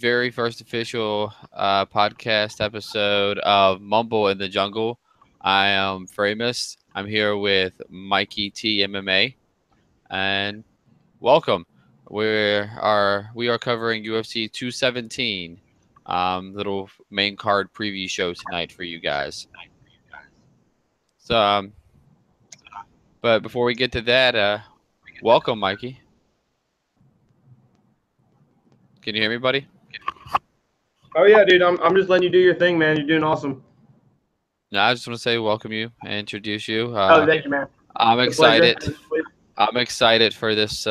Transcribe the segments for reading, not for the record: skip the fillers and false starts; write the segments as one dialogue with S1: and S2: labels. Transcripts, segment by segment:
S1: very first official podcast episode of Mumble in the Jungle. I am Fraymous. I'm here with MikeyTMMA, and welcome. We are covering UFC 217. Little main card preview show tonight for you guys. So, but before we get to that, welcome, Mikey. Can you hear me, buddy?
S2: Oh yeah, dude. I'm just letting you do your thing, man. You're doing awesome.
S1: No, I just want to say welcome you and introduce you.
S2: Thank you, man.
S1: I'm excited. I'm excited for this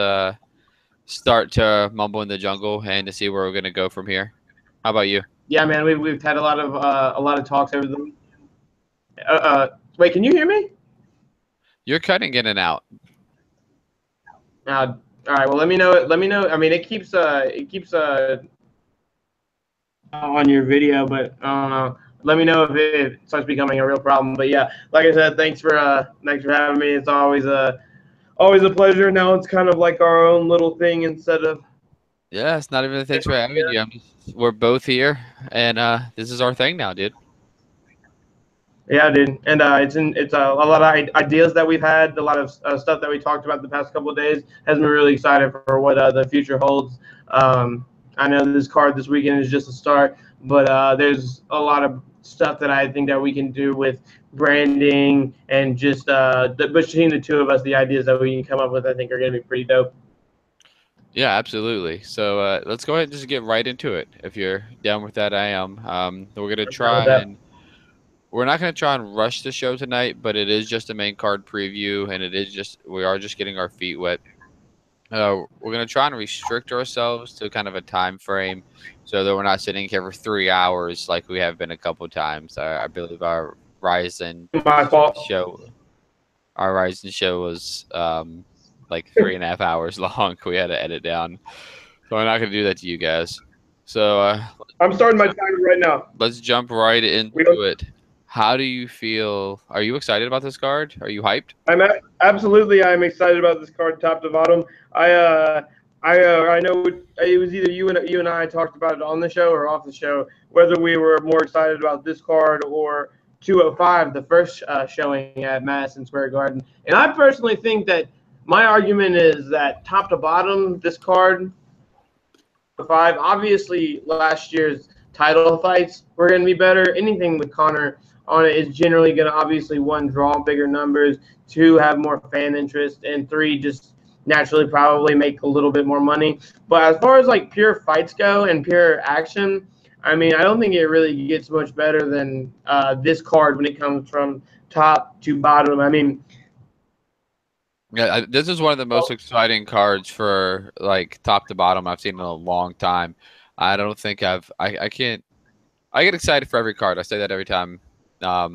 S1: start to Mumble in the Jungle and to see where we're gonna go from here. How about you?
S2: Yeah, man. We've had a lot of talks over the. Wait, can you hear me?
S1: You're cutting in and out.
S2: All right. Well, let me know. Let me know. I mean, it keeps on your video, but I don't know. Let me know if it starts becoming a real problem. But yeah, like I said, thanks for having me. It's always a pleasure. Now it's kind of like our own little thing instead of.
S1: Yeah, it's not even a thanks for having you. We're both here, and this is our thing now, dude.
S2: Yeah, dude, and it's a lot of ideas that we've had, a lot of stuff that we talked about the past couple of days. Has me really excited for what the future holds. I know this card this weekend is just a start, but there's a lot of stuff that I think that we can do with branding and just between the two of us, the ideas that we can come up with, I think are going to be pretty dope.
S1: Yeah, absolutely. So let's go ahead and just get right into it. If you're down with that, I am. We're gonna try and we're not gonna try and rush the show tonight, but it is just a main card preview, and we are just getting our feet wet. We're gonna try and restrict ourselves to kind of a time frame, so that we're not sitting here for 3 hours like we have been a couple times. I believe our Ryzen show was like 3.5 hours long. We had to edit down, so I'm not gonna do that to you guys. So
S2: I'm starting my timer right now.
S1: Let's jump right into it. How do you feel? Are you excited about this card? Are you hyped?
S2: I'm excited about this card, top to bottom. I know it was either you and I talked about it on the show or off the show, whether we were more excited about this card or 205, the first showing at Madison Square Garden. And I personally think that my argument is that top to bottom, this card, 5, obviously last year's title fights were going to be better. Anything with Conor on it is generally going to obviously, 1, draw bigger numbers, 2, have more fan interest, and 3, just naturally probably make a little bit more money. But as far as like pure fights go and pure action, I mean, I don't think it really gets much better than this card when it comes from top to bottom. I mean,
S1: yeah, this is one of the most exciting cards for like top to bottom I've seen in a long time. I don't think I get excited for every card. I say that every time I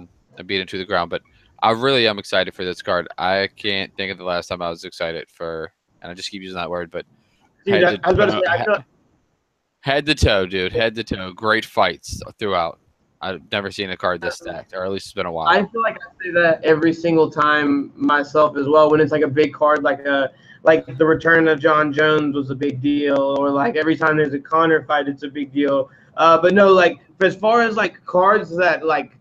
S1: beat it to the ground, but I really am excited for this card. I can't think of the last time I was excited for, and I just keep using that word, but head to toe, dude. Head to toe. Great fights throughout. I've never seen a card this stacked, or at least it's been a while.
S2: I feel like I say that every single time myself as well. When it's like a big card, like the return of John Jones was a big deal, or like every time there's a Conor fight, it's a big deal. But no, like as far as like cards that like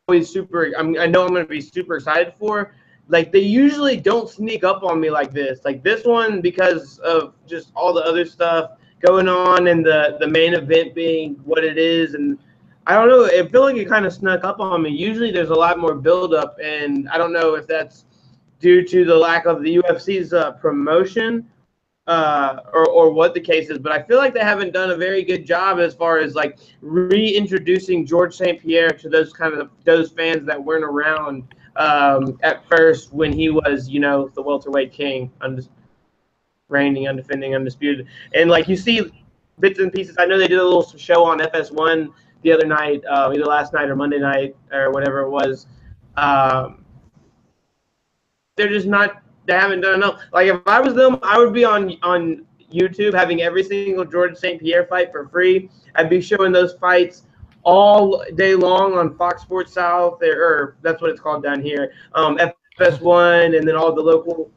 S2: always I know I'm gonna be super excited for. Like they usually don't sneak up on me like this. Like this one, because of just all the other stuff going on and the main event being what it is, and I don't know. I feel like it kind of snuck up on me. Usually there's a lot more buildup, and I don't know if that's due to the lack of the UFC's promotion or what the case is. But I feel like they haven't done a very good job as far as like reintroducing George St. Pierre to those fans that weren't around at first when he was, the welterweight king, reigning, undefending, undisputed. And like you see bits and pieces. I know they did a little show on FS1 the other night, either last night or Monday night or whatever it was. They're just not. They haven't done enough. Like if I was them, I would be on YouTube having every single George St. Pierre fight for free. I'd be showing those fights all day long on Fox Sports South, or that's what it's called down here, FS1, and then all the local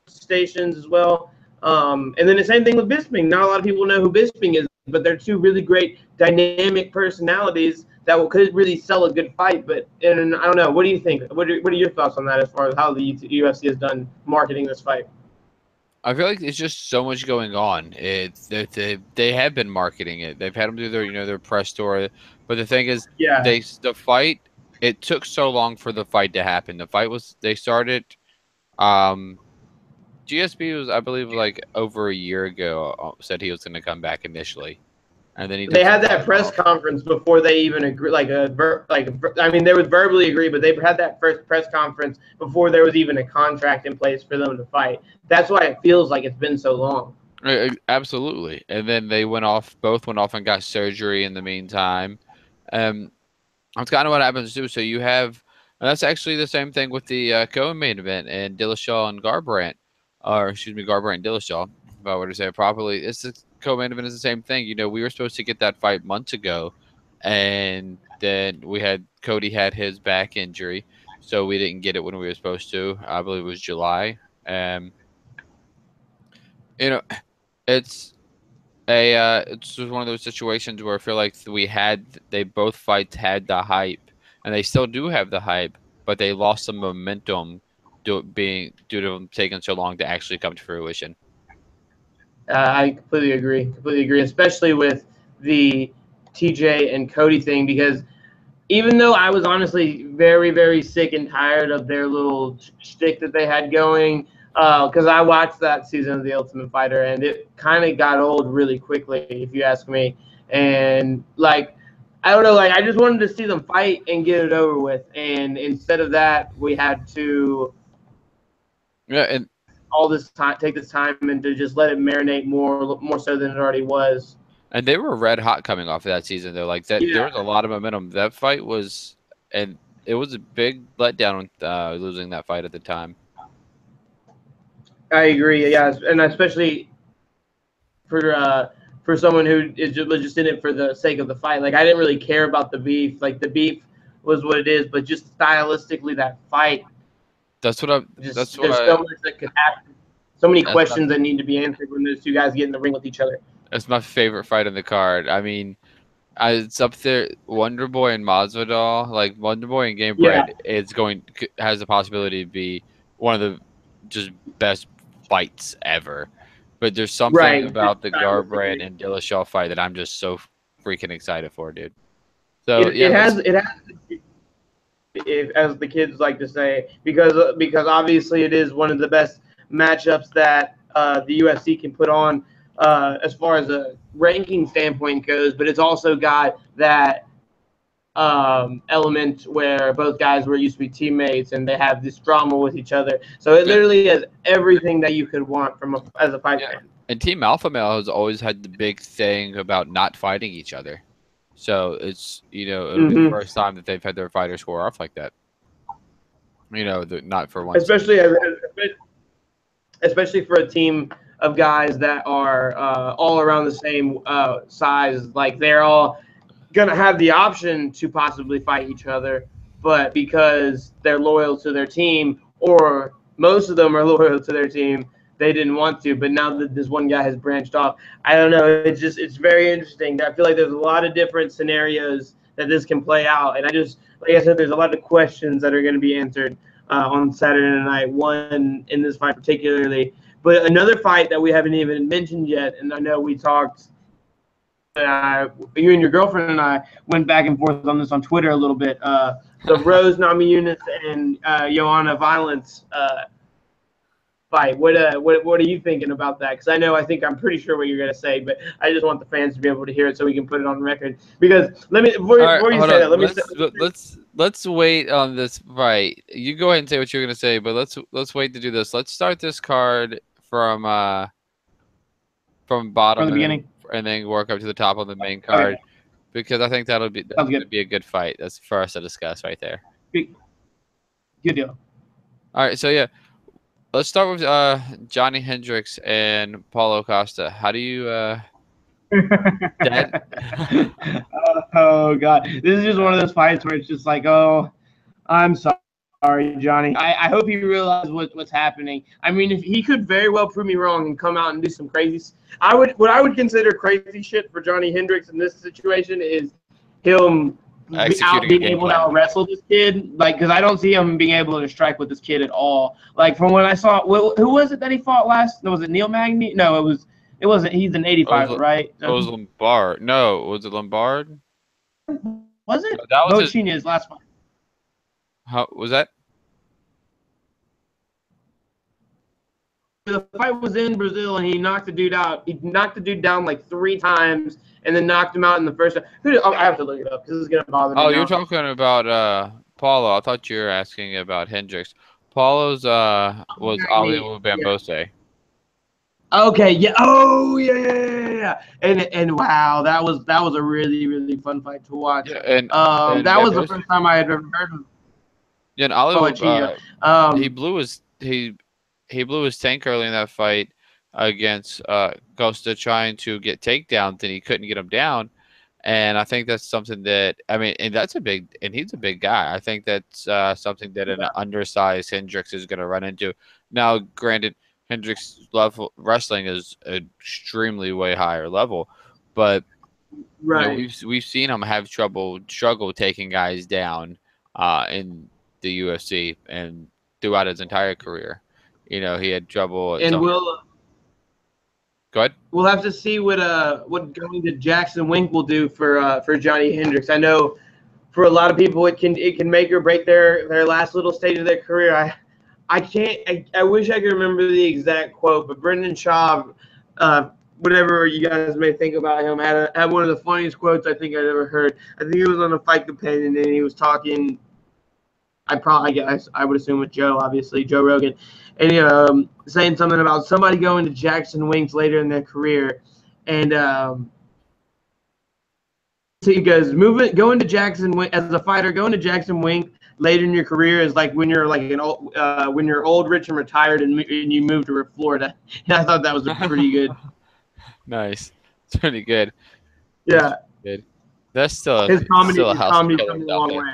S2: stations as well. And then the same thing with Bisping. Not a lot of people know who Bisping is, but they're two really great dynamic personalities that could really sell a good fight. But and I don't know. What do you think? What are your thoughts on that as far as how the UFC has done marketing this fight?
S1: I feel like there's just so much going on. They have been marketing it. They've had them do their press tour. But the thing is,
S2: Yeah,
S1: the fight. It took so long for the fight to happen. The fight they started. GSP was, I believe, like over a year ago. Said he was going to come back initially, and then he
S2: they
S1: took some
S2: had that
S1: time
S2: press
S1: off.
S2: conference before they even agree. I mean, they would verbally agree, but they had that first press conference before there was even a contract in place for them to fight. That's why it feels like it's been so long.
S1: Absolutely. And then they both went off and got surgery in the meantime. That's kind of what happens too. So you have, and that's actually the same thing with the co-main event and Dillashaw and Garbrandt, or excuse me, Garbrandt and Dillashaw, if I were to say it properly. It's the co-main event is the same thing. We were supposed to get that fight months ago, and then Cody had his back injury, so we didn't get it when we were supposed to. I believe it was July. You know, it's it's just one of those situations where I feel like they both fights had the hype, and they still do have the hype, but they lost some momentum due to them taking so long to actually come to fruition.
S2: I completely agree. Completely agree, especially with the TJ and Cody thing, because even though I was honestly very, very sick and tired of their little shtick that they had going, because I watched that season of The Ultimate Fighter, and it kind of got old really quickly, if you ask me. And I don't know, I just wanted to see them fight and get it over with. And instead of that, we had to
S1: And
S2: take this time and to just let it marinate more so than it already was.
S1: they were red hot coming off of that season. They're like that. There
S2: Yeah.
S1: was a lot of momentum. That fight was, and it was a big letdown losing that fight at the time.
S2: I agree. Yeah, and especially for someone who was just in it for the sake of the fight. I didn't really care about the beef. The beef was what it is, but just stylistically, that fight.
S1: That's what I'm.
S2: There's so much that could happen. So many questions that need to be answered when those two guys get in the ring with each other.
S1: That's my favorite fight on the card. I mean, it's up there. Wonder Boy and Masvidal, like Wonder Boy and Garbrandt, has the possibility to be one of the just best fights ever. But there's something about the Garbrandt and Dillashaw fight that I'm just so freaking excited for, dude. So
S2: it has, as the kids like to say, because obviously it is one of the best matchups that the UFC can put on as far as a ranking standpoint goes, but it's also got that element where both guys used to be teammates and they have this drama with each other. So it literally has everything that you could want as a fight fan.
S1: And Team Alpha Male has always had the big thing about not fighting each other. So it's it'll be the first time that they've had their fighters score off like that. Not for once.
S2: Especially for a team of guys that are all around the same size. They're all gonna have the option to possibly fight each other, but because they're loyal to their team, or most of them are loyal to their team, they didn't want to. But now that this one guy has branched off, I don't know. It's very interesting. I feel like there's a lot of different scenarios that this can play out, and like I said, there's a lot of questions that are going to be answered on Saturday night. One in this fight particularly, but another fight that we haven't even mentioned yet, and I know we talked. You and your girlfriend and I went back and forth on this on Twitter a little bit. The Rose Namajunas and Joanna Violence fight. What are you thinking about that? Because I'm pretty sure what you're gonna say, but I just want the fans to be able to hear it so we can put it on record. Because
S1: let's wait on this fight. You go ahead and say what you're gonna say, but let's wait to do this. Let's start this card from bottom
S2: from the beginning,
S1: and then work up to the top of the main card, because I think that'll be a good fight. That's for us to discuss right there.
S2: Good deal.
S1: All right, so yeah. Let's start with Johnny Hendricks and Paulo Costa. How do you
S2: Oh God, this is just one of those fights where it's just like, oh, I'm sorry, Sorry, Johnny. I hope he realizes what's happening. I mean, if he could very well prove me wrong and come out and do some crazy. What I would consider crazy shit for Johnny Hendricks in this situation is him being able to out wrestle this kid. Like, because I don't see him being able to strike with this kid at all. Like from when I saw, who was it that he fought last? Was it Neil Magny? No, it wasn't. He's an 85, right?
S1: It was Lombard. No, was it Lombard?
S2: Was it?
S1: That was
S2: his last fight.
S1: How was that?
S2: The fight was in Brazil, and he knocked the dude out. He knocked the dude down like 3 times, and then knocked him out in the first. I have to look it up because it's gonna bother me.
S1: Oh, you're talking about Paulo. I thought you were asking about Hendricks. Paulo's was Ali Bambose.
S2: Okay, yeah. Oh, yeah. And wow, that was a really, really fun fight to watch.
S1: Yeah, and
S2: that was the first time I had ever heard of.
S1: Yeah, and Ali, he blew his tank early in that fight against Costa, trying to get takedowns, and he couldn't get him down. And I think that's something that, I mean, and he's a big guy. I think that's something that an undersized Hendricks is going to run into. Now, granted, Hendricks' level wrestling is extremely way higher level, but
S2: right,
S1: you know, we've seen him have struggle taking guys down in the UFC and throughout his entire career. You know, he had trouble.
S2: And
S1: go ahead.
S2: We'll have to see what going to Jackson Wink will do for Johnny Hendricks. I know for a lot of people it can make or break their last little stage of their career. I wish I could remember the exact quote, but Brendan Schaub, whatever you guys may think about him, had one of the funniest quotes I think I'd ever heard. I think he was on a Fight Companion and he was talking. I would assume with Joe Rogan, and saying something about somebody going to Jackson Wink later in their career, and so he goes, going to Jackson Wink as a fighter, going to Jackson Wink later in your career is like when you're like when you're old, rich, and retired, and you move to Florida. And I thought that was pretty good.
S1: Nice, it's pretty good.
S2: Yeah,
S1: good. That's still
S2: his comedy.
S1: Still
S2: his comedy's come a long way.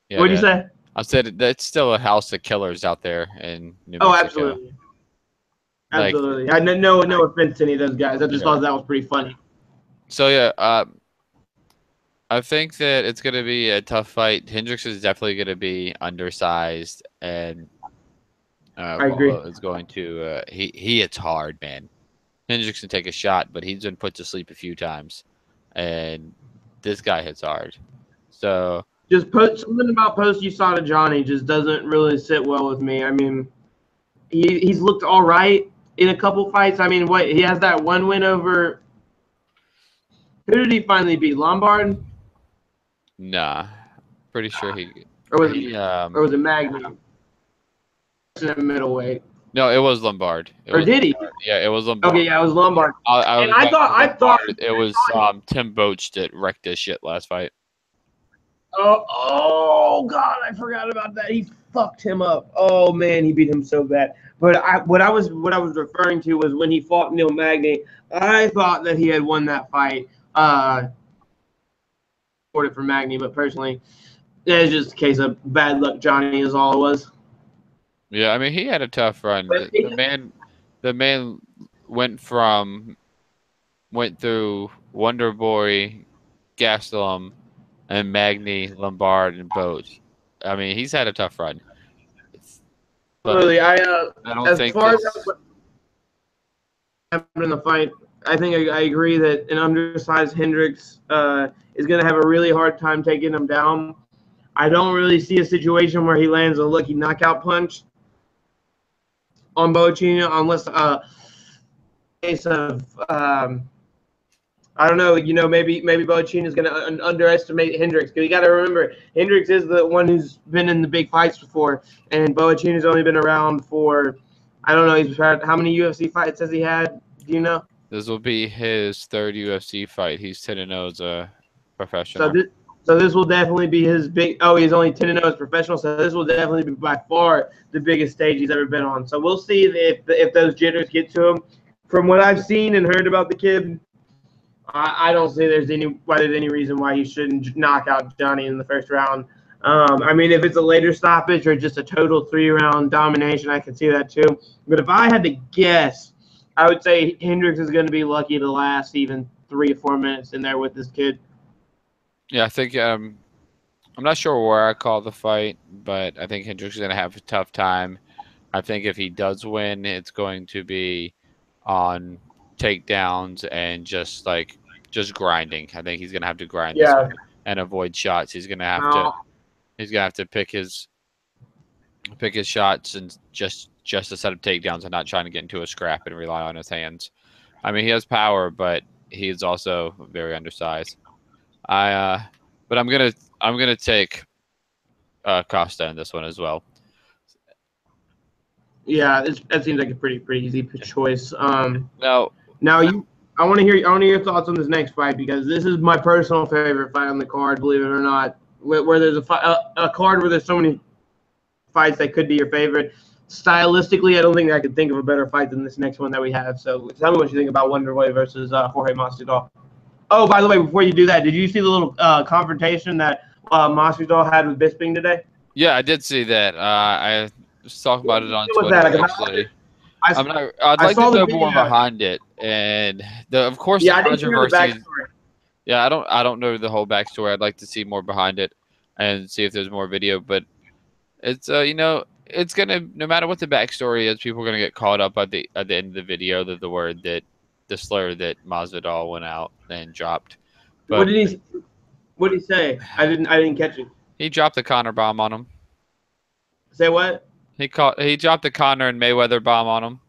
S1: Yeah,
S2: what did you say?
S1: I said that's still a house of killers out there in New Mexico.
S2: Oh, absolutely. Absolutely. I no offense to any of those guys. I just thought that was pretty funny.
S1: So yeah, I think that it's gonna be a tough fight. Hendricks is definitely gonna be undersized, and
S2: I agree.
S1: Is going to he hits hard, man. Hendricks can take a shot, but he's been put to sleep a few times, and this guy hits hard. So.
S2: Just something about post USADA Johnny just doesn't really sit well with me. I mean, he's looked all right in a couple fights. I mean, he has that one win over. Who did he finally beat? Lombard?
S1: Nah, pretty sure he.
S2: Or was it Magny? In middleweight.
S1: No, it was Lombard.
S2: Did he?
S1: Yeah, it was Lombard.
S2: Okay, yeah, it was Lombard. I thought
S1: it was Tim Boach that wrecked his shit last fight.
S2: Oh God, I forgot about that. He fucked him up. Oh man, he beat him so bad. But what I was referring to was when he fought Neil Magny. I thought that he had won that fight. For Magny, but personally, it's just a case of bad luck. Johnny is all it was.
S1: Yeah, I mean he had a tough run. The man went through Wonder Boy, Gastelum, and Magny, Lombard, and Boach. I mean, he's had a tough run.
S2: Really, I
S1: don't
S2: as
S1: think
S2: far as what happened in the fight, I think I agree that an undersized Hendricks is going to have a really hard time taking him down. I don't really see a situation where he lands a lucky knockout punch on Boachina unless case of I don't know, maybe Boachina is going to underestimate Hendricks, because you got to remember Hendricks is the one who's been in the big fights before, and Boachina's only been around for, I don't know, he's had how many UFC fights has he had? Do you know?
S1: This will be his third UFC fight. He's 10-0 as a professional.
S2: So this will definitely be his big. Oh, he's only 10-0 as professional. So this will definitely be by far the biggest stage he's ever been on. So we'll see if those jitters get to him. From what I've seen and heard about the kid, I don't see there's any reason why he shouldn't knock out Johnny in the first round. I mean, if it's a later stoppage or just a total 3-round domination, I can see that too. But if I had to guess, I would say Hendricks is going to be lucky to last even 3 or 4 minutes in there with this kid.
S1: Yeah, I think I'm not sure where I call the fight, but I think Hendricks is going to have a tough time. I think if he does win, it's going to be on takedowns and just grinding. I think he's going to have to grind this
S2: Yeah.
S1: one and avoid shots. He's going to have to pick his shots and just to set up takedowns and not trying to get into a scrap and rely on his hands. I mean, he has power, but he's also very undersized. But I'm gonna take Costa in this one as well.
S2: Yeah, that seems like a pretty easy choice.
S1: Now
S2: I want to hear your thoughts on this next fight, because this is my personal favorite fight on the card, believe it or not. Where there's a card where there's so many fights that could be your favorite. Stylistically, I don't think I could think of a better fight than this next one that we have. So tell me what you think about Wonderboy versus Jorge Masvidal. Oh, by the way, before you do that, did you see the little confrontation that Masvidal had with Bisping today?
S1: Yeah, I did see that. I was talking about it on Twitter. Actually, I'd like to know more behind it, and of course the controversy. Yeah, I don't know the whole backstory. I'd like to see more behind it and see if there's more video. But it's it's gonna, no matter what the backstory is, people are gonna get caught up at the end of the video that the slur that Masvidal went out and dropped. But
S2: what did he say? I didn't catch it.
S1: He dropped the Conor bomb on him.
S2: Say what?
S1: He dropped the Conor and Mayweather bomb on
S2: him.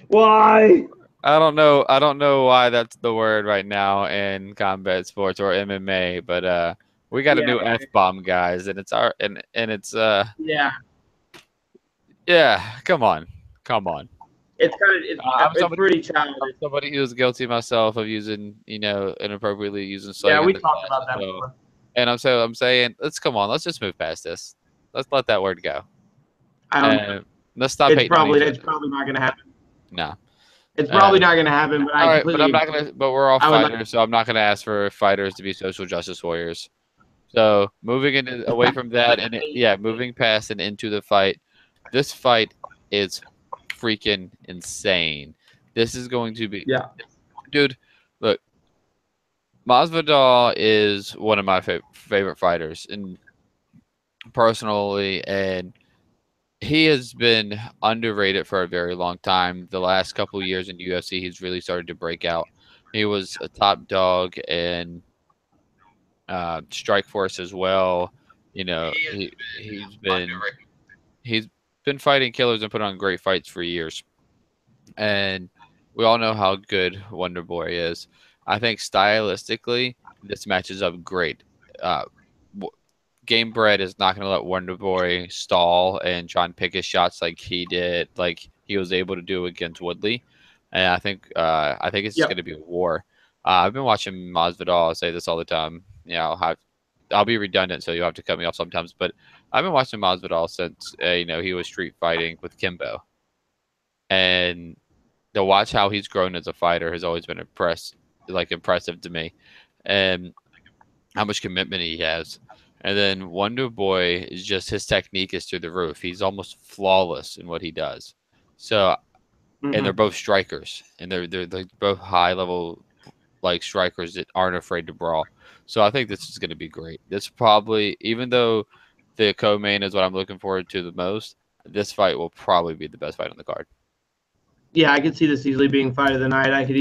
S2: Why?
S1: I don't know why that's the word right now in combat sports or MMA, but we got a new F-bomb, guys, and it's come on.
S2: It's pretty childish.
S1: Somebody who was guilty myself of using, inappropriately using slang.
S2: Yeah, we talked about that before.
S1: And I'm saying, let's just move past this. Let's let that word go. Let's stop hating.
S2: It's probably not gonna happen.
S1: No.
S2: It's probably not gonna happen, but
S1: but we're all fighters, so I'm not gonna ask for fighters to be social justice warriors. So moving away from that and moving past and into the fight. This fight is freaking insane. This is going to be dude, look. Masvidal is one of my favorite fighters, and personally, and he has been underrated for a very long time. The last couple of years in UFC, he's really started to break out. He was a top dog in Strikeforce as well. He's been fighting killers and put on great fights for years, and we all know how good Wonderboy is. I think stylistically, this matches up great. Game Bread is not going to let Wonderboy stall and try and pick his shots like he did, like he was able to do against Woodley. And I think it's just going to be a war. I've been watching Masvidal. I say this all the time. I'll be redundant, so you'll have to cut me off sometimes. But I've been watching Masvidal since he was street fighting with Kimbo, and to watch how he's grown as a fighter has always been impressive to me, and how much commitment he has. And then Wonder Boy is just, his technique is through the roof. He's almost flawless in what he does. So, and they're both strikers, and they're both high level strikers that aren't afraid to brawl. So I think this is going to be great. This probably, even though the co-main is what I'm looking forward to the most, this fight will probably be the best fight on the card.
S2: Yeah, I could see this easily being fight of the night. I could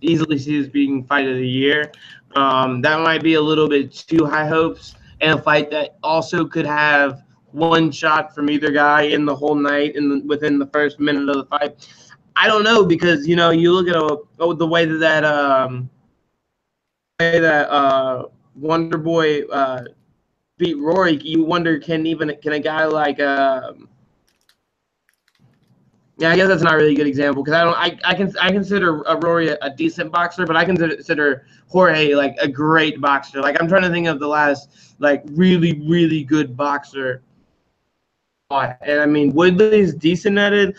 S2: easily see this being fight of the year. That might be a little bit too high hopes, and a fight that also could have one shot from either guy in the whole night within the first minute of the fight. I don't know, because you look at the way that Wonder Boy beat Rory. You wonder, can a guy like I guess that's not a really good example, because I consider Rory a decent boxer, but I consider Jorge a great boxer. I'm trying to think of the last really, really good boxer. And I mean, Woodley's decent at it.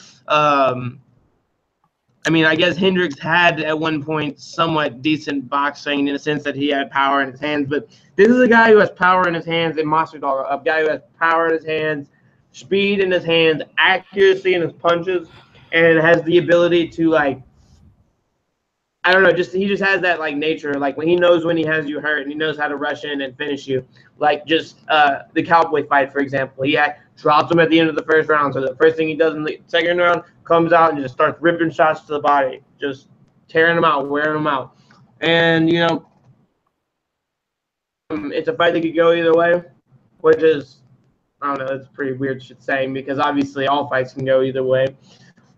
S2: I mean, I guess Hendricks had at one point somewhat decent boxing in the sense that he had power in his hands, but this is a guy who has power in his hands in Masvidal, a guy who has power in his hands, speed in his hands, accuracy in his punches, and has the ability to, like, I don't know, he just has that, like, nature. Like, when he knows when he has you hurt, and he knows how to rush in and finish you. Like, just the Cowboy fight, for example. He drops him at the end of the first round. So the first thing he does in the second round, comes out and just starts ripping shots to the body, just tearing him out, wearing him out. And, you know, it's a fight that could go either way, which is, I don't know, it's pretty weird shit saying, because obviously all fights can go either way.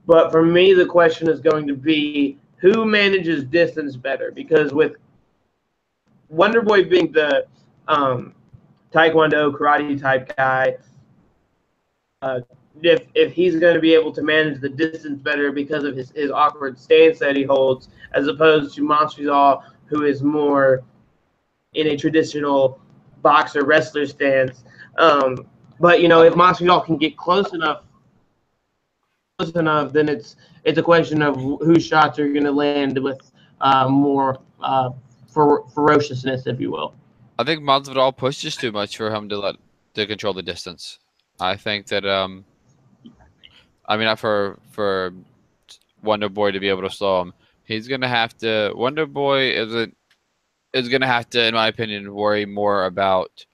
S2: But for me, the question is going to be, who manages distance better? Because with Wonderboy being the Taekwondo, karate type guy, if he's going to be able to manage the distance better because of his awkward stance that he holds, as opposed to Masvidal, who is more in a traditional boxer wrestler stance. But, you know, if Masvidal can get close enough, then it's a question of whose shots are going to land with more ferociousness, if you will.
S1: I think Masvidal pushes too much for him to control the distance. I think that I mean, not for Wonderboy to be able to slow him, he's gonna have to. Wonderboy is gonna have to, in my opinion, worry more about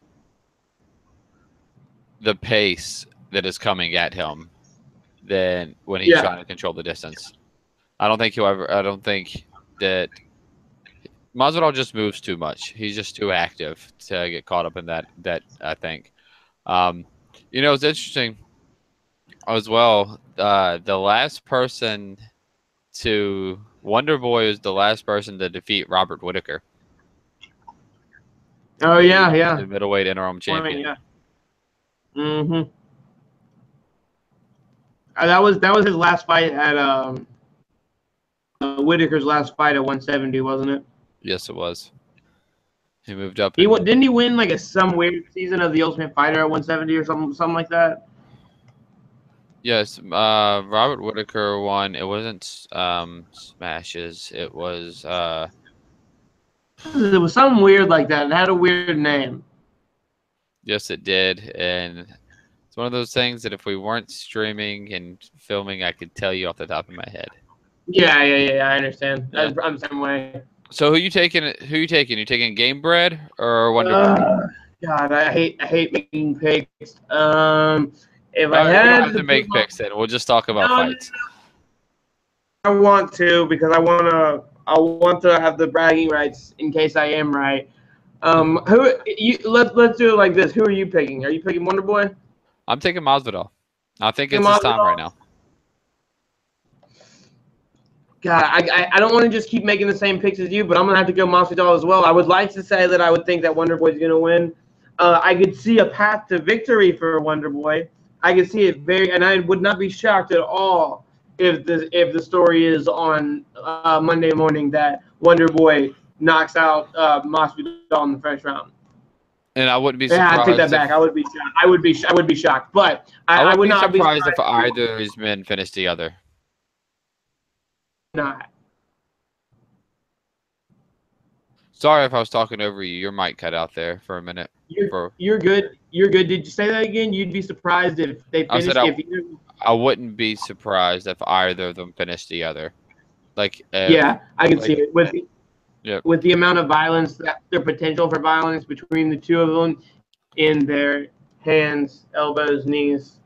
S1: the pace that is coming at him than when he's trying to control the distance. I don't think that Masvidal just moves too much. He's just too active to get caught up in that. I think. You know, it's interesting as well. The last person to Wonderboy is the last person to defeat Robert Whittaker.
S2: Oh yeah.
S1: The middleweight interim champion.
S2: Yeah. Mm-hmm. That was his last fight at Whittaker's last fight at 170, wasn't it?
S1: Yes, it was. He moved up.
S2: Didn't he win like some weird season of the Ultimate Fighter at 170 or something like that?
S1: Yes, Robert Whittaker won. It wasn't Smashes. It was
S2: something weird like that. It had a weird name.
S1: Yes, it did, and it's one of those things that if we weren't streaming and filming, I could tell you off the top of my head.
S2: Yeah. I understand. Yeah. I'm the same way.
S1: So who you taking? You taking Game Bread or Wonderboy?
S2: God, I hate making picks. If I
S1: had
S2: don't
S1: have to make picks, then we'll just talk about fights.
S2: I want to, because I want to have the bragging rights in case I am right. Let's do it like this. Who are you picking? Are you picking Wonderboy?
S1: I'm taking Masvidal. I think it's his time right now.
S2: God, I don't want to just keep making the same picks as you, but I'm gonna have to go Masvidal as well. I would like to say that I would think that Wonderboy is gonna win. I could see a path to victory for Wonderboy. I could see it and I would not be shocked at all if the story is on Monday morning that Wonderboy knocks out Masvidal in the first round.
S1: And I wouldn't be surprised.
S2: Yeah, I take that back. I would be shocked. I would be shocked, but I would not be surprised
S1: if either of these men finish the other.
S2: Not.
S1: Sorry if I was talking over you. Your mic cut out there for a minute.
S2: You're good. You're good. Did you say that again? You'd be surprised if they finished.
S1: I wouldn't be surprised if either of them finished the other.
S2: Yeah, I can see it with the amount of violence, their potential for violence between the two of them in their hands, elbows, knees.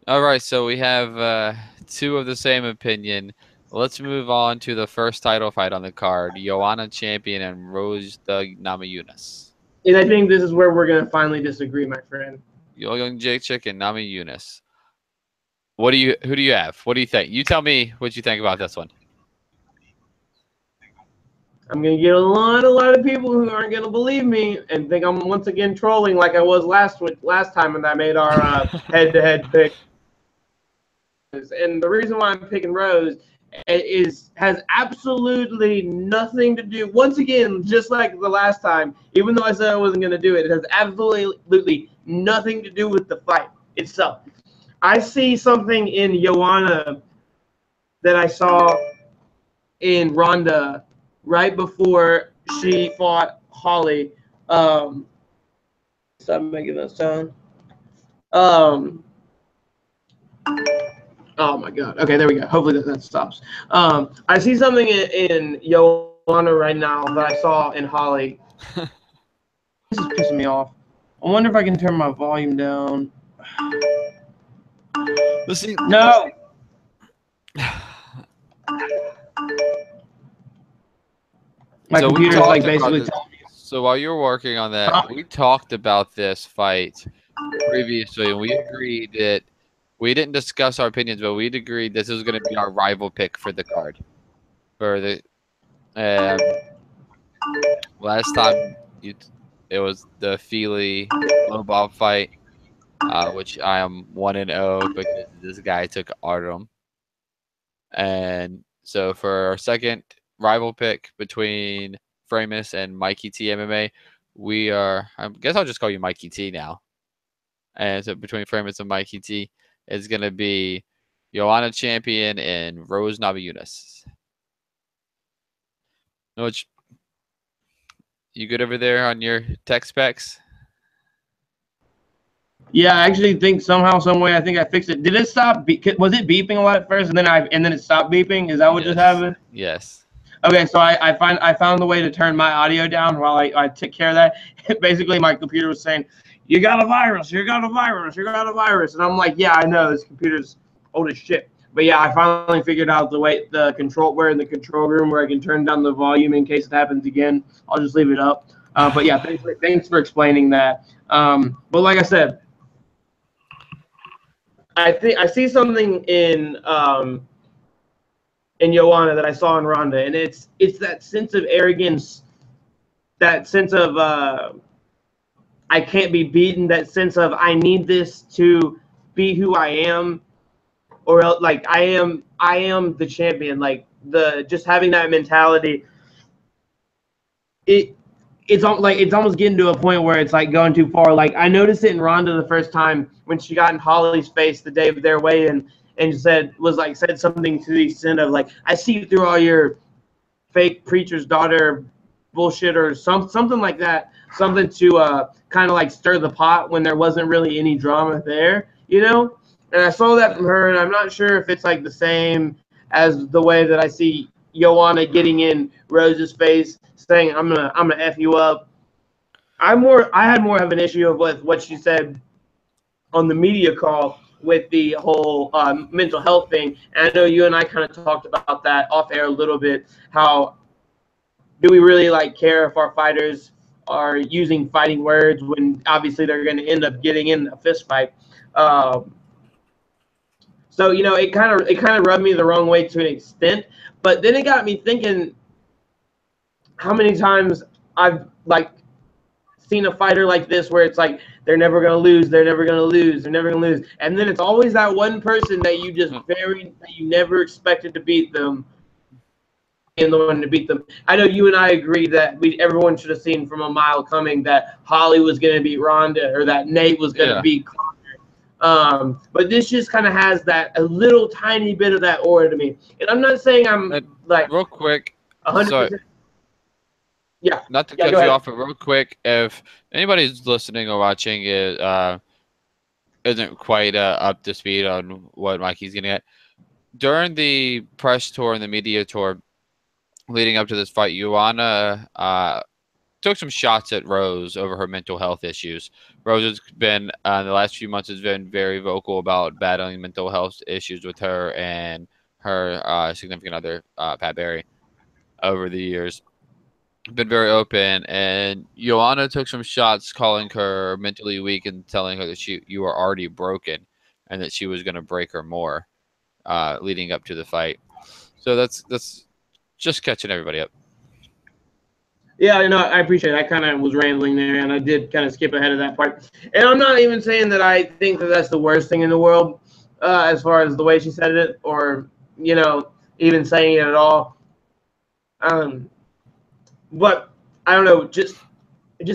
S1: All right, so we have two of the same opinion. Let's move on to the first title fight on the card: Joanna Champion and Rose Namajunas.
S2: And I think this is where we're gonna finally disagree, my friend.
S1: Young Jake Chick and Namajunas. Who do you have? What do you think? You tell me what you think about this one.
S2: I'm gonna get a lot of people who aren't gonna believe me and think I'm once again trolling like I was last time when I made our head-to-head pick. And the reason why I'm picking Rose has absolutely nothing to do. Once again, just like the last time, even though I said I wasn't gonna do it, it has absolutely nothing to do with the fight itself. I see something in Joanna that I saw in Ronda right before she fought Holly. Stop making that sound. Oh my God. Okay, there we go. Hopefully that stops. I see something in Joanna right now that I saw in Holly. This is pissing me off. I wonder if I can turn my volume down.
S1: Listen.
S2: No. My computer's like basically telling me.
S1: So while you're working on that, we talked about this fight previously, and we agreed that we didn't discuss our opinions, but we'd agreed this was going to be our rival pick for the card. For the last time, it was the Feely Lobov fight, which I am 1-0 because this guy took Artem. And so for our second rival pick between Fraymous and MikeyTMMA, we are. I guess I'll just call you Mikey T now. And so between Fraymous and Mikey T is going to be Joanna Champion and Rose Namajunas. Which, you good over there on your tech specs?
S2: Yeah, I actually think somehow, some way, I think I fixed it. Did it stop? Was it beeping a lot at first, and then it stopped beeping? Is that what just happened?
S1: Yes.
S2: Okay, so I found the way to turn my audio down while I took care of that. Basically, my computer was saying, "You got a virus! You got a virus! You got a virus!" And I'm like, "Yeah, I know. This computer's old as shit." But yeah, I finally figured out the control. We're in the control room where I can turn down the volume in case it happens again. I'll just leave it up. But yeah, thanks for explaining that. But like I said, I see something in Joanna that I saw in Ronda, and it's that sense of arrogance, that sense of I can't be beaten, that sense of I need this to be who I am, or else, like I am the champion. Like just having that mentality, it's almost getting to a point where it's like going too far. Like I noticed it in Ronda the first time when she got in Holly's face the day of their weigh-in and said something to the extent of like, I see through all your fake preacher's daughter bullshit or something like that, something to kind of like stir the pot when there wasn't really any drama there, you know? And I saw that from her, and I'm not sure if it's like the same as the way that I see Joanna getting in Rose's face, saying I'm gonna F you up. I had more of an issue with what she said on the media call with the whole mental health thing. And I know you and I kind of talked about that off air a little bit. How do we really like care if our fighters are using fighting words when obviously they're going to end up getting in a fist fight? So you know, it kind of rubbed me the wrong way to an extent. But then it got me thinking how many times I've like seen a fighter like this where it's like they're never gonna lose, they're never gonna lose, they're never gonna lose, and then it's always that one person that you just that you never expected to beat them, and the one to beat them. I know you and I agree that everyone should have seen from a mile coming that Holly was gonna beat Ronda or that Nate was gonna beat Conor. But this just kind of has a little tiny bit of that aura to me, and I'm not saying I'm like
S1: real quick.
S2: 100%. Yeah.
S1: Not to cut you off, but real quick, if anybody who's listening or watching isn't quite up to speed on what Mikey's getting at, during the press tour and the media tour leading up to this fight, Joanna took some shots at Rose over her mental health issues. Rose has been, in the last few months, has been very vocal about battling mental health issues with her and her significant other, Pat Barry, over the years. Been very open, and Joanna took some shots calling her mentally weak and telling her that you were already broken and that she was going to break her more leading up to the fight. So that's just catching everybody up.
S2: Yeah, no, I appreciate it. I kind of was rambling there, and I did kind of skip ahead of that part. And I'm not even saying that I think that that's the worst thing in the world as far as the way she said it or, you know, even saying it at all. But I don't know, just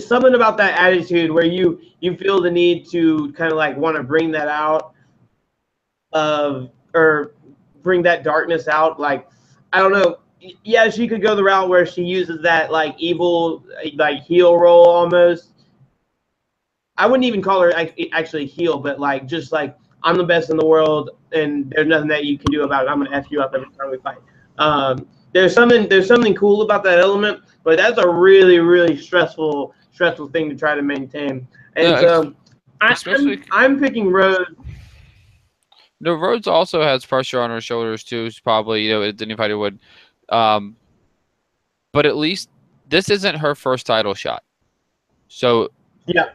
S2: something about that attitude where you feel the need to kind of like want to bring that out or bring that darkness out. Like, I don't know. yeah, she could go the route where she uses that like evil like heel roll almost. I wouldn't even call her actually heel, but like just like I'm the best in the world, and there's nothing that you can do about it. I'm gonna f you up every time we fight. There's something cool about that element, but that's a really stressful thing to try to maintain. And
S1: Yeah,
S2: so I'm picking Rose.
S1: No, Rhodes also has pressure on her shoulders too. She's probably, any fighter would. Um, but at least this isn't her first title shot. So
S2: Yeah,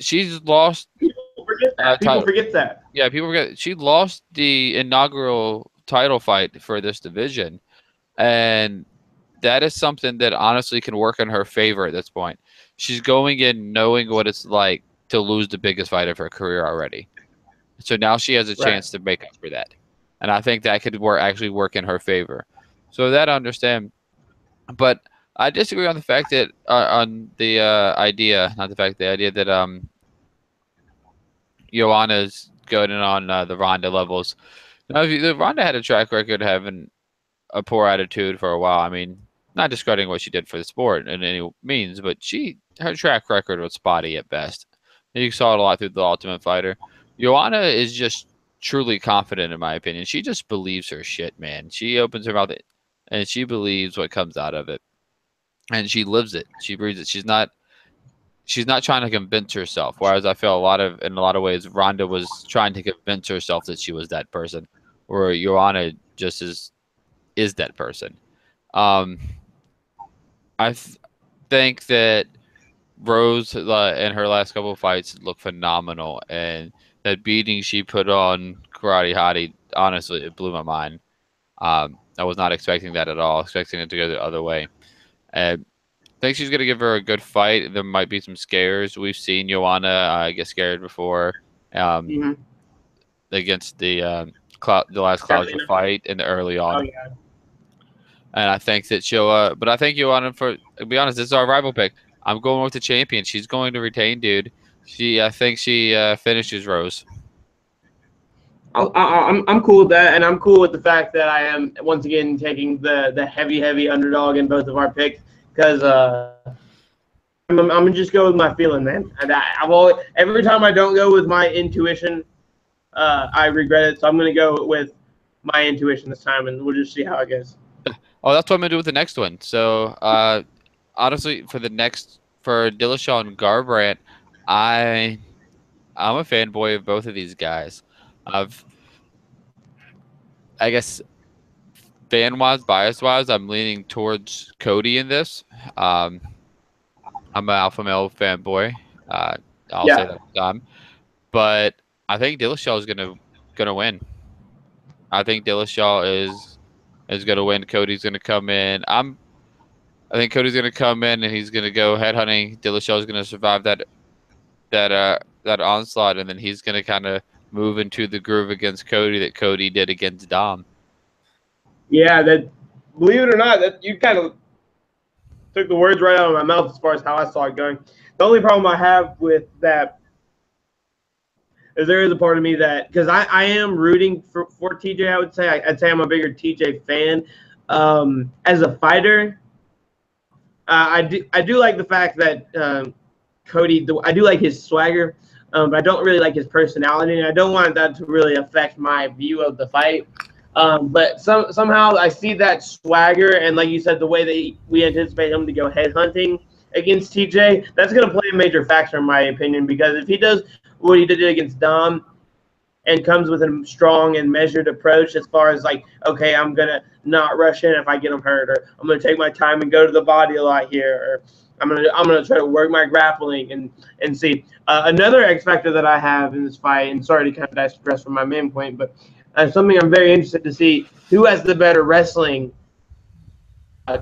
S1: she's lost.
S2: people forget that. People forget that.
S1: Yeah, people forget she lost the inaugural title fight for this division, and that is something that honestly can work in her favor at this point. She's going in knowing what it's like to lose the biggest fight of her career already. So now she has a chance to make up for that. And I think that could actually work in her favor. So that I understand. But I disagree on the fact that on the idea, not the fact, the idea that Joanna's going in on the Ronda levels. Now, the Ronda had a track record of having a poor attitude for a while. I mean, not discrediting what she did for the sport in any means, but her track record was spotty at best. You saw it a lot through the Ultimate Fighter. Joanna is just truly confident, in my opinion. She just believes her shit, man. She opens her mouth and she believes what comes out of it, and she lives it. She breathes it. She's not trying to convince herself. Whereas I feel in a lot of ways, Ronda was trying to convince herself that she was that person, where Joanna just is that person. I think that Rose in her last couple of fights looked phenomenal, and that beating she put on Karate Hottie, honestly, it blew my mind. I was not expecting that at all, expecting it to go the other way. And I think she's going to give her a good fight. There might be some scares. We've seen Joanna get scared before against the last Clouser fight in the early on.
S2: Oh, yeah.
S1: And I think that but I think Joanna, to be honest, this is our rival pick. I'm going with the champion. She's going to retain, dude. I think she finishes Rose.
S2: I'm cool with that, and I'm cool with the fact that I am once again taking the heavy underdog in both of our picks because I'm gonna just go with my feeling, man. And I've always every time I don't go with my intuition, I regret it. So I'm gonna go with my intuition this time, and we'll just see how it goes.
S1: Oh, that's what I'm gonna do with the next one. So honestly, for Dillashaw and Garbrandt, I'm a fanboy of both of these guys. I guess fan-wise, bias-wise, I'm leaning towards Cody in this. I'm an alpha male fanboy. I'll say that all the time. But I think Dillashaw is gonna win. I think Dillashaw is gonna win. Cody's gonna come in. I think Cody's gonna come in and he's gonna go headhunting. Dillashaw is gonna survive that onslaught, and then he's gonna kind of move into the groove against Cody that Cody did against Dom.
S2: Yeah, believe it or not, that you kind of took the words right out of my mouth as far as how I saw it going. The only problem I have with that is there is a part of me that, because I am rooting for TJ, I would say. I'd say I'm a bigger TJ fan. As a fighter, I do like the fact that Cody, I do like his swagger, but I don't really like his personality, and I don't want that to really affect my view of the fight. But somehow I see that swagger, and like you said, the way that we anticipate him to go headhunting against TJ, that's going to play a major factor in my opinion, because if he does what he did against Dom and comes with a strong and measured approach as far as like, okay, I'm going to not rush in if I get him hurt, or I'm going to take my time and go to the body a lot here, or I'm gonna try to work my grappling and see. Another X factor that I have in this fight, and sorry to kind of digress from my main point, but something I'm very interested to see, who has the better wrestling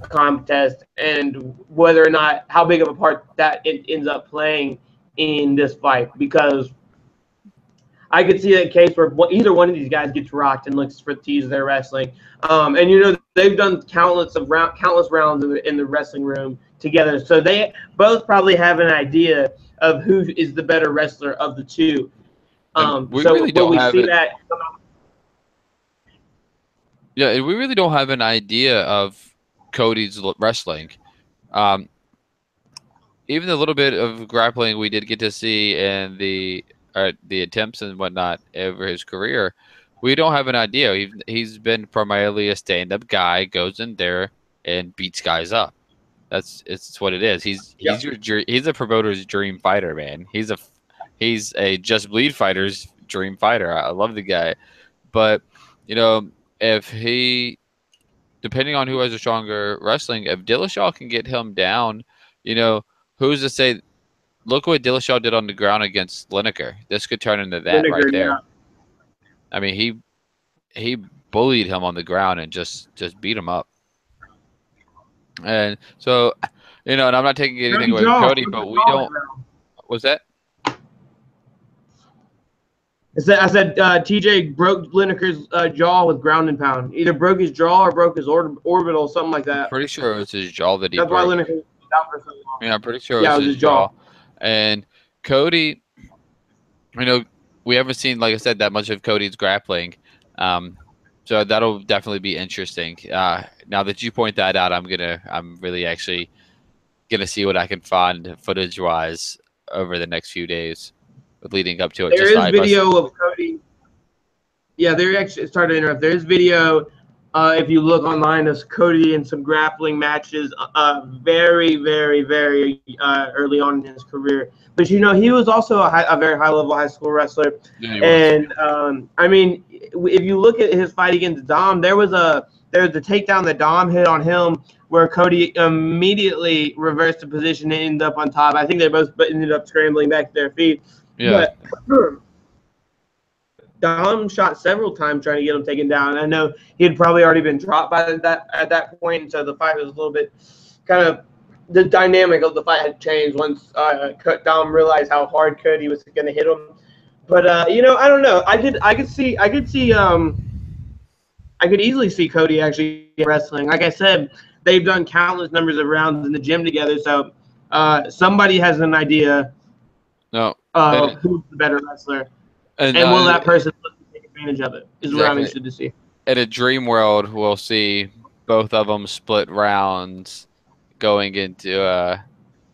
S2: contest, and whether or not, how big of a part that it ends up playing in this fight, because I could see that case where either one of these guys gets rocked and looks for to use their wrestling. And you know, they've done countless rounds in the wrestling room together, so they both probably have an idea of who is the better wrestler of the two.
S1: We really don't have it. Yeah, we really don't have an idea of Cody's wrestling. Um, even the little bit of grappling we did get to see in the attempts and whatnot over his career, we don't have an idea. He's been primarily a stand-up guy, goes in there and beats guys up. It's what it is.
S2: Yeah.
S1: He's a promoter's dream fighter, man. He's a Just Bleed fighter's dream fighter. I love the guy, but you know, if he depending on who has a stronger wrestling, if Dillashaw can get him down, you know, who's to say? Look what Dillashaw did on the ground against Lineker. This could turn into that right
S2: Vinegar,
S1: there.
S2: yeah.
S1: I mean, he bullied him on the ground and just beat him up. And so, you know, and I'm not taking anything away from Cody, but we don't. Was that?
S2: I said TJ broke Lineker's jaw with ground and pound. Either broke his jaw or broke his orbital, something like that.
S1: I'm pretty sure it was his jaw that he
S2: That's
S1: broke.
S2: why Lineker was out for so long.
S1: Yeah, I'm pretty sure it was his jaw. And Cody, you know, we haven't seen, like I said, that much of Cody's grappling. So that'll definitely be interesting. Now that you point that out, I'm really actually gonna see what I can find footage-wise over the next few days, leading up to it.
S2: There is video of Cody. Yeah, there actually. Sorry to interrupt. There is video. If you look online, of Cody in some grappling matches, very, very, very early on in his career. But you know, he was also a very high-level high school wrestler.
S1: Yeah,
S2: and I mean, if you look at his fight against Dom, there was the takedown that Dom hit on him, where Cody immediately reversed the position and ended up on top. I think they both ended up scrambling back to their feet.
S1: Yeah.
S2: But Dom shot several times trying to get him taken down. I know he had probably already been dropped at that point, and so the fight was a little bit kind of the dynamic of the fight had changed once Dom realized how hard Cody was going to hit him. But you know, I don't know. I could easily see Cody actually wrestling. Like I said, they've done countless numbers of rounds in the gym together, so somebody has an idea.
S1: No.
S2: Who's the better wrestler.
S1: And
S2: will that person take advantage of it? Is what I'm interested to see.
S1: In a dream world, we'll see both of them split rounds going into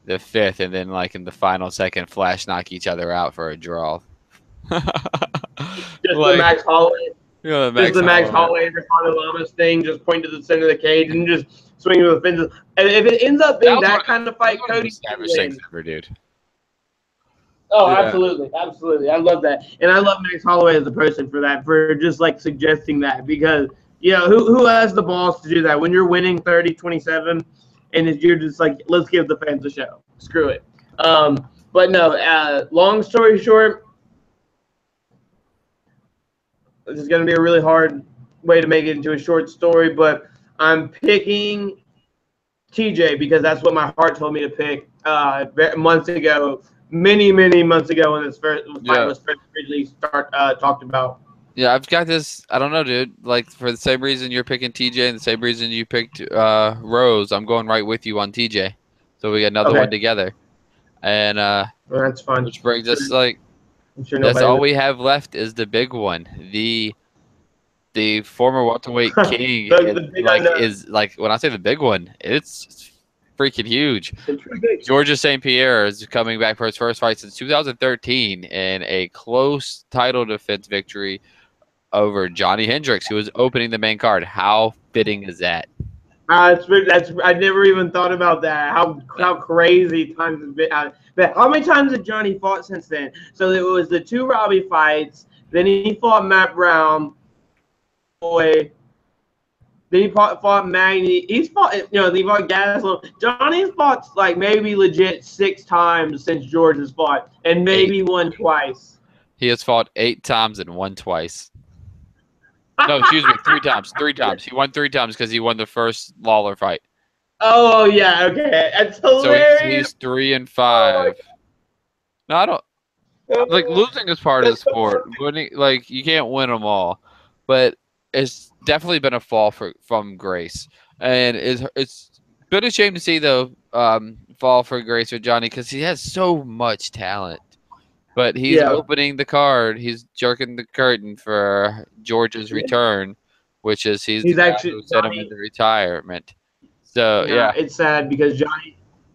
S1: the fifth, and then like in the final second, flash knock each other out for a draw.
S2: Just the Max Holloway.
S1: Yeah,
S2: the Max Holloway Ricardo Lamas thing, just point to the center of the cage and just swing with the fences. And if it ends up being that kind of fight, Cody's
S1: ever, dude.
S2: Oh, yeah. Absolutely. I love that. And I love Max Holloway as a person for just like suggesting that, because, you know, who has the balls to do that when you're winning 30-27 and you're just like, let's give the fans a show. Screw it. But no, long story short, this is going to be a really hard way to make it into a short story, but I'm picking TJ because that's what my heart told me to pick months ago. Many months ago when this fight was first originally talked about.
S1: Yeah, I've got this. I don't know, dude. Like, for the same reason you're picking TJ and the same reason you picked Rose, I'm going right with you on TJ. So we got another one together. And well,
S2: that's fun.
S1: Which brings us like that's all we have left is the big one. The former welterweight king is like when I say the big one, it's freaking huge. Georges St. Pierre is coming back for his first fight since 2013 in a close title defense victory over Johnny Hendricks, who was opening the main card. How fitting is that?
S2: I never even thought about that. How crazy times have been. How many times had Johnny fought since then? So it was the two Robbie fights. Then he fought Matt Brown. Boy. Then he fought Magny. He fought Gaslam. Johnny's fought like maybe legit 6 times since George has fought, and maybe won twice.
S1: He has fought 8 times and won twice. No, excuse me, 3 times. 3 times. He won 3 times because he won the first Lawler fight.
S2: Oh yeah, okay, that's hilarious.
S1: So he's 3-5. No, I don't. Like, losing is part of the sport. Winning, like, you can't win them all, but it's definitely been a fall from grace, and it's been a shame to see the fall for grace with Johnny because he has so much talent. But he's opening the card. He's jerking the curtain for George's return which is he's the
S2: He's
S1: guy
S2: actually
S1: who sent him
S2: Johnny.
S1: into retirement. So yeah,
S2: It's sad because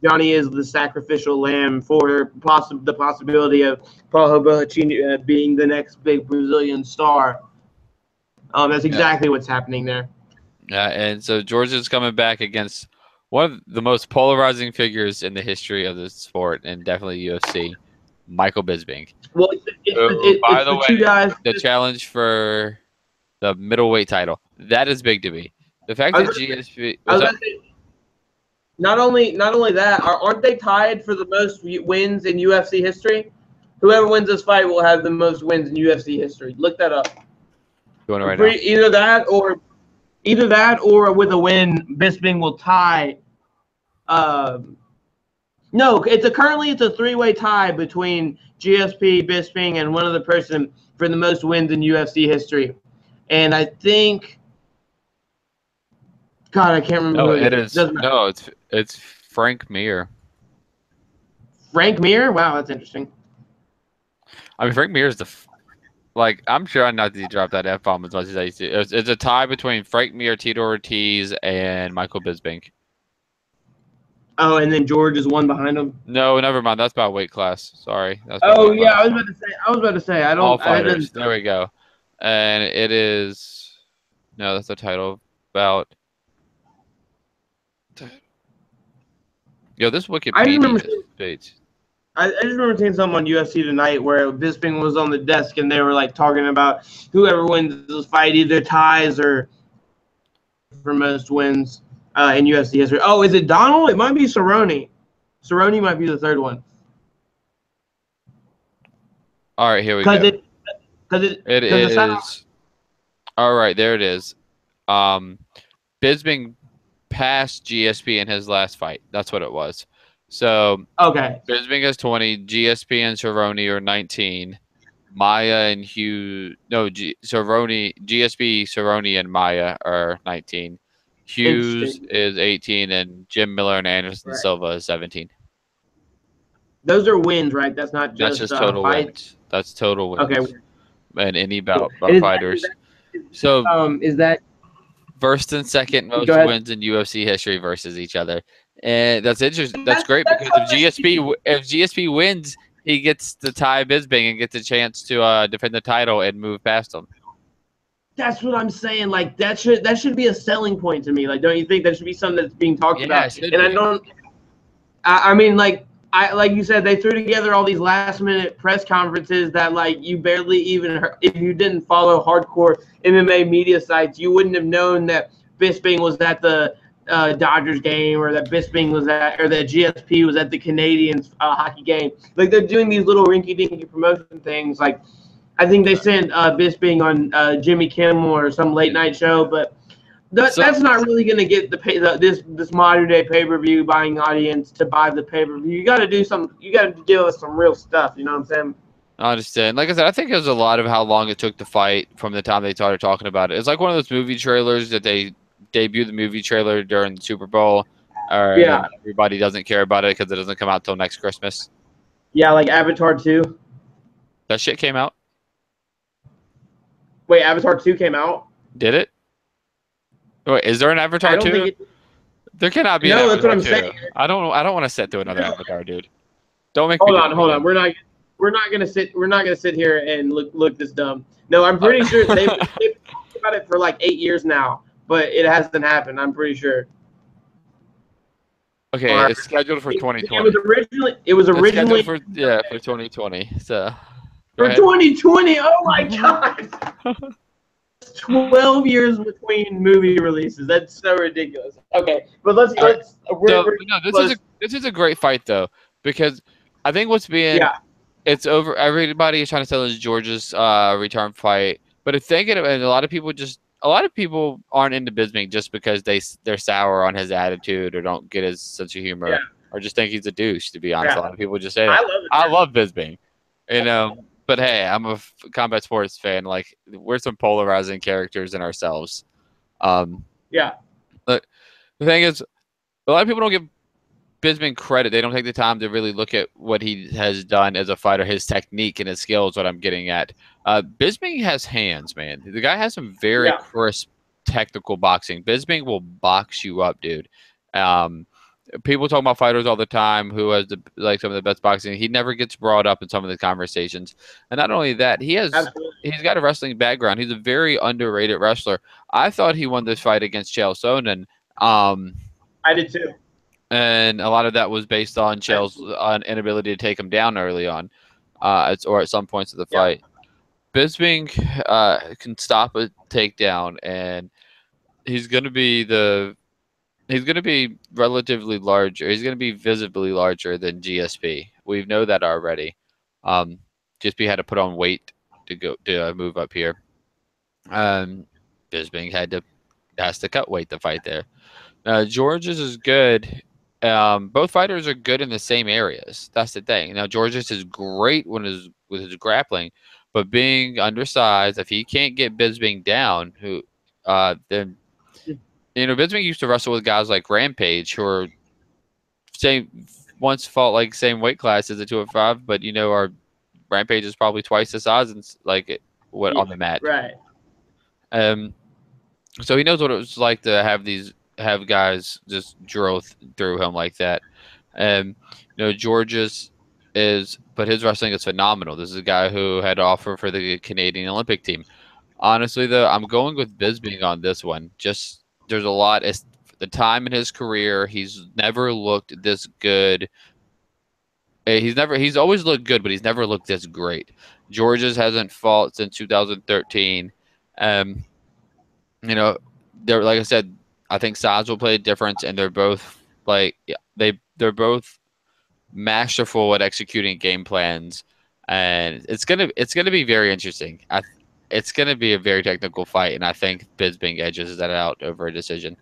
S2: Johnny is the sacrificial lamb for the possibility of Paulo Borrachini being the next big Brazilian star. That's exactly what's happening there.
S1: Yeah, and so Georgia's coming back against one of the most polarizing figures in the history of the sport, and definitely UFC, Michael Bisping.
S2: Well,
S1: By the
S2: the
S1: way,
S2: two guys.
S1: the challenge for the middleweight title, that is big to me. The fact that GSP
S2: not only that, aren't they tied for the most wins in UFC history? Whoever wins this fight will have the most wins in UFC history. Look that up.
S1: Going right now.
S2: Either that or with a win, Bisping will tie. No, currently it's a three-way tie between GSP, Bisping, and one other person for the most wins in UFC history. And I think, God, I can't remember.
S1: No, it is. No, it's Frank Mir.
S2: Frank Mir? Wow, that's interesting.
S1: I mean, Frank Mir is I'm sure I not to drop that F-bomb as much as I used to. It's a tie between Frank Mir, Tito Ortiz, and Michael Bisping.
S2: Oh, and then George is one behind him.
S1: No, never mind. That's about weight class. Sorry.
S2: Oh yeah, I was about to say. I don't.
S1: All fighters. There we go. And it is. No, that's the title. About. Yo, this Wikipedia page.
S2: I just remember seeing something on UFC tonight where Bisping was on the desk and they were like talking about whoever wins this fight either ties or for most wins in UFC history. Oh, is it Donald? It might be Cerrone. Cerrone might be the third one.
S1: All right, here we go. It is. All right, there it is. Bisping passed GSP in his last fight. That's what it was. So
S2: okay,
S1: Bisping has 20. GSP and Cerrone are 19. Maya and GSP, Cerrone, and Maya are 19. Hughes is 18, and Jim Miller and Anderson Silva is 17.
S2: Those are wins, right? That's not just,
S1: that's just total wins. That's total wins.
S2: Okay.
S1: And any bout fighters. So
S2: is that
S1: first and second most wins in UFC history versus each other? And that's interesting. That's great because if GSP wins, he gets to tie Bisping and gets a chance to defend the title and move past him.
S2: That's what I'm saying. Like that should be a selling point to me. Like, don't you think that should be something that's being talked about? And I mean, like you said, they threw together all these last minute press conferences that like you barely even heard. If you didn't follow hardcore MMA media sites, you wouldn't have known that Bisping was at the Dodgers game or that Bisping was at, or that GSP was at the Canadians hockey game. Like they're doing these little rinky-dinky promotion things. Like I think they sent Bisping on Jimmy Kimmel or some late night show, but that's not really going to get this modern day pay-per-view buying audience to buy the pay-per-view. You got to do some. You got to give us some real stuff. You know what I'm saying?
S1: I understand. Like I said, I think it was a lot of how long it took to fight from the time they started talking about it. It's like one of those movie trailers that they debut the movie trailer during the Super Bowl, or everybody doesn't care about it because it doesn't come out till next Christmas.
S2: Yeah, like Avatar 2.
S1: That shit came out.
S2: Wait, Avatar 2 came out?
S1: Did it? Wait, is there an Avatar 2? There cannot be.
S2: No,
S1: an
S2: that's what I'm
S1: 2.
S2: saying.
S1: I don't want to sit through another Avatar, dude. Don't make.
S2: Hold on. We're not gonna sit here and look this dumb. No, I'm pretty sure they've talked about it for like 8 years now, but it hasn't happened. I'm pretty sure.
S1: Okay, it's scheduled for 2020.
S2: It was originally
S1: for 2020. So
S2: for 2020. Oh my god. 12 years between movie releases. That's so ridiculous. Okay, but
S1: this is a great fight though, because I think what's being it's over. Everybody is trying to sell this Georgia's return fight, but and a lot of people aren't into Bisping just because they're sour on his attitude or don't get his sense of humor or just think he's a douche. To be honest, a lot of people just say that. I love Bisping, you know. But hey, I'm a combat sports fan. Like, we're some polarizing characters in ourselves. But the thing is, a lot of people don't give Bisping credit. They don't take the time to really look at what he has done as a fighter, his technique and his skills. What I'm getting at, Bisping has hands, man. The guy has some very crisp technical boxing. Bisping will box you up, dude. People talk about fighters all the time who has some of the best boxing. He never gets brought up in some of the conversations. And not only that, he's got a wrestling background. He's a very underrated wrestler. I thought he won this fight against Chael Sonnen.
S2: I did too.
S1: And a lot of that was based on Chael's inability to take him down early on, or at some points of the fight. Bisping can stop a takedown, and he's going to be relatively larger. He's going to be visibly larger than GSP. We know that already. GSP had to put on weight to move up here. Bisping has to cut weight to fight there. Georges is good. Both fighters are good in the same areas. That's the thing. Now Georges is great with his grappling, but being undersized, if he can't get Bisping down, then Bisping used to wrestle with guys like Rampage, who are once fought like same weight class as the 205, but our Rampage is probably twice the size and on the mat.
S2: Right.
S1: So he knows what it was like to have guys just drill through him like that. Georges but his wrestling is phenomenal. This is a guy who had offer for the Canadian Olympic team. Honestly, though, I'm going with Bisping on this one. Just there's a lot. It's the time in his career. He's never looked this good. He's always looked good, but he's never looked this great. Georges hasn't fought since 2013. They're like I said. I think size will play a difference, and they're both they're both masterful at executing game plans, and it's gonna be very interesting. It's gonna be a very technical fight, and I think Bisping edges that out over a decision.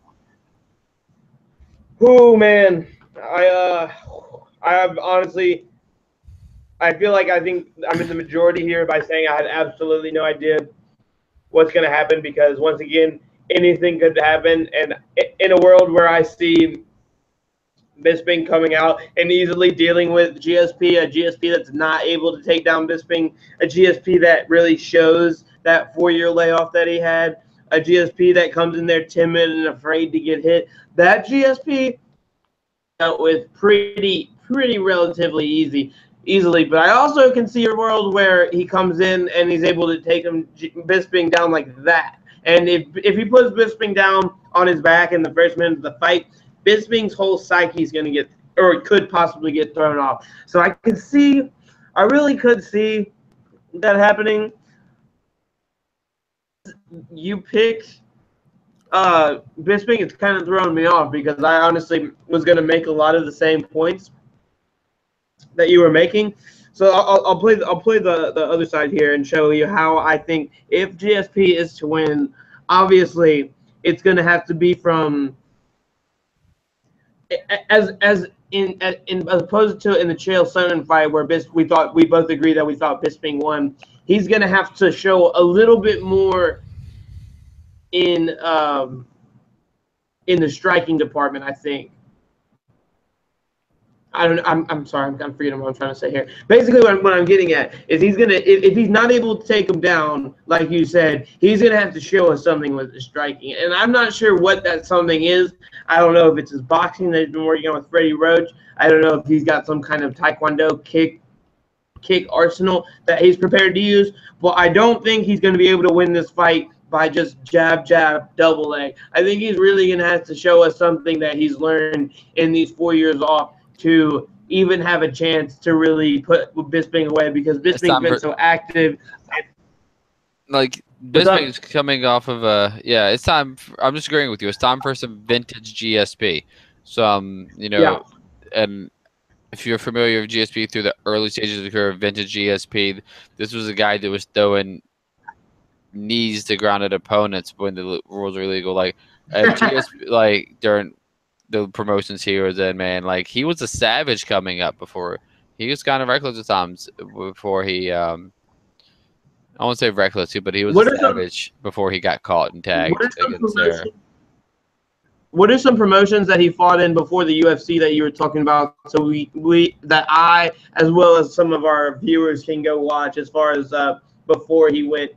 S2: Oh man, I honestly, I think I'm in the majority here by saying I had absolutely no idea what's gonna happen, because once again, anything could happen, and in a world where I see Bisping coming out and easily dealing with a GSP that's not able to take down Bisping, a GSP that really shows that 4-year layoff that he had, a GSP that comes in there timid and afraid to get hit, that GSP dealt with pretty relatively easily. But I also can see a world where he comes in and he's able to take Bisping down like that. And if he puts Bisping down on his back in the first minute of the fight, Bisping's whole psyche is going to get, or could possibly get, thrown off. So I really could see that happening. You picked Bisping. It's kind of throwing me off, because I honestly was going to make a lot of the same points that you were making. So I'll play the other side here and show you how I think if GSP is to win, obviously it's going to have to be from as opposed to in the Chael Sonnen fight where we both agree that we thought Bisping won. He's going to have to show a little bit more in the striking department, I think. I'm sorry. I'm forgetting what I'm trying to say here. Basically, what I'm getting at is he's gonna, if he's not able to take him down, like you said, he's gonna have to show us something with the striking. And I'm not sure what that something is. I don't know if it's his boxing that he's been working on with Freddie Roach. I don't know if he's got some kind of Taekwondo kick arsenal that he's prepared to use. But I don't think he's going to be able to win this fight by just jab, double leg. I think he's really going to have to show us something that he's learned in these 4 years off to even have a chance to really put Bisping away, because Bisping's been so active.
S1: Like, Bisping's coming off of it's time. I'm just agreeing with you. It's time for some vintage GSP. And if you're familiar with GSP through the early stages of the career, vintage GSP, this was a guy that was throwing knees to grounded opponents when the rules were illegal. Like, GSP, like during the promotions he was in, man, like he was a savage coming up before. He was kind of reckless at times before he I won't say reckless too, but he was a savage before he got caught and tagged against there.
S2: What are some promotions that he fought in before the UFC that you were talking about? So we that I, as well as some of our viewers, can go watch as far as before he went.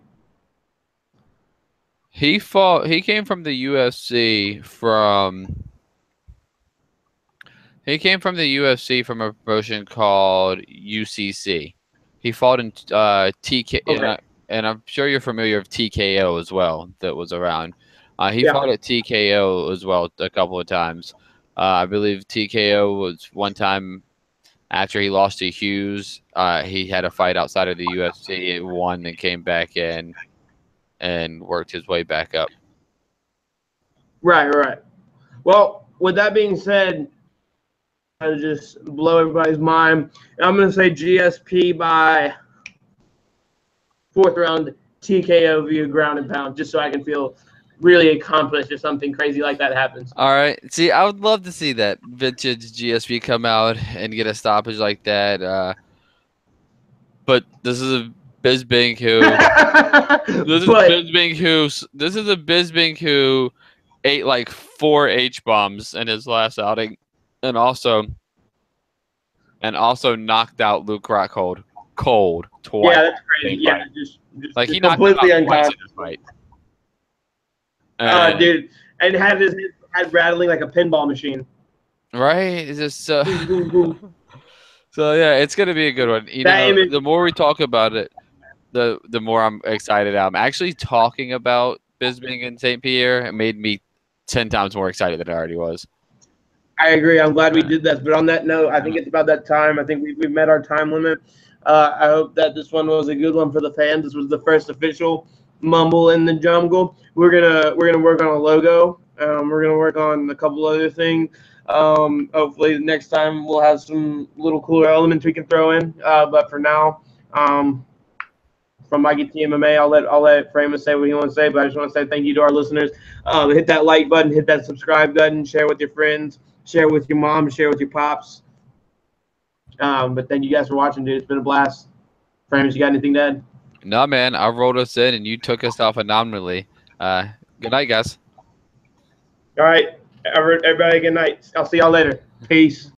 S1: He fought. He came from the UFC from. He came from the UFC from a promotion called UCC. He fought in TK,
S2: Okay.
S1: and I'm sure you're familiar with TKO as well. That was around. He
S2: Yeah.
S1: fought at TKO as well a couple of times. I believe TKO was one time after he lost to Hughes. He had a fight outside of the UFC, won, and came back in and worked his way back up.
S2: Right. Right. Well, with that being said, I just blow everybody's mind. I'm going to say GSP by 4th round TKO via ground and pound, just so I can feel really accomplished if something crazy like that happens.
S1: All right. See, I would love to see that vintage GSP come out and get a stoppage like that. But this is a Bisping who. This is a Bisping who ate like 4 H bombs in his last outing, and also knocked out Luke Rockhold cold twice.
S2: Yeah, that's crazy. Yeah, just
S1: like he knocked him
S2: completely
S1: out twice in
S2: unconscious.
S1: this fight. And,
S2: Dude, and had his head rattling like a pinball machine.
S1: right? It's just so yeah, it's gonna be a good one. You
S2: That
S1: know,
S2: image-
S1: the more we talk about it, the more I'm excited. I'm actually talking about Bisping and St. Pierre. It made me 10 times more excited than I already was.
S2: I agree. I'm glad we did that. But on that note, I think it's about that time. I think we've met our time limit. I hope that this one was a good one for the fans. This was the first official Mumble in the Jungle. We're gonna work on a logo. We're gonna work on a couple other things. Hopefully next time we'll have some little cooler elements we can throw in. But for now, from MikeyTMMA, I'll let Fraymous say what he wants to say. But I just want to say thank you to our listeners. Hit that like button, hit that subscribe button, share with your friends, share with your mom, share with your pops. But thank you guys for watching, dude. It's been a blast. Fraymous, you got anything to add?
S1: No, man, I rolled us in and you took us off phenomenally. Good night, guys.
S2: All right, everybody. Good night. I'll see y'all later. Peace.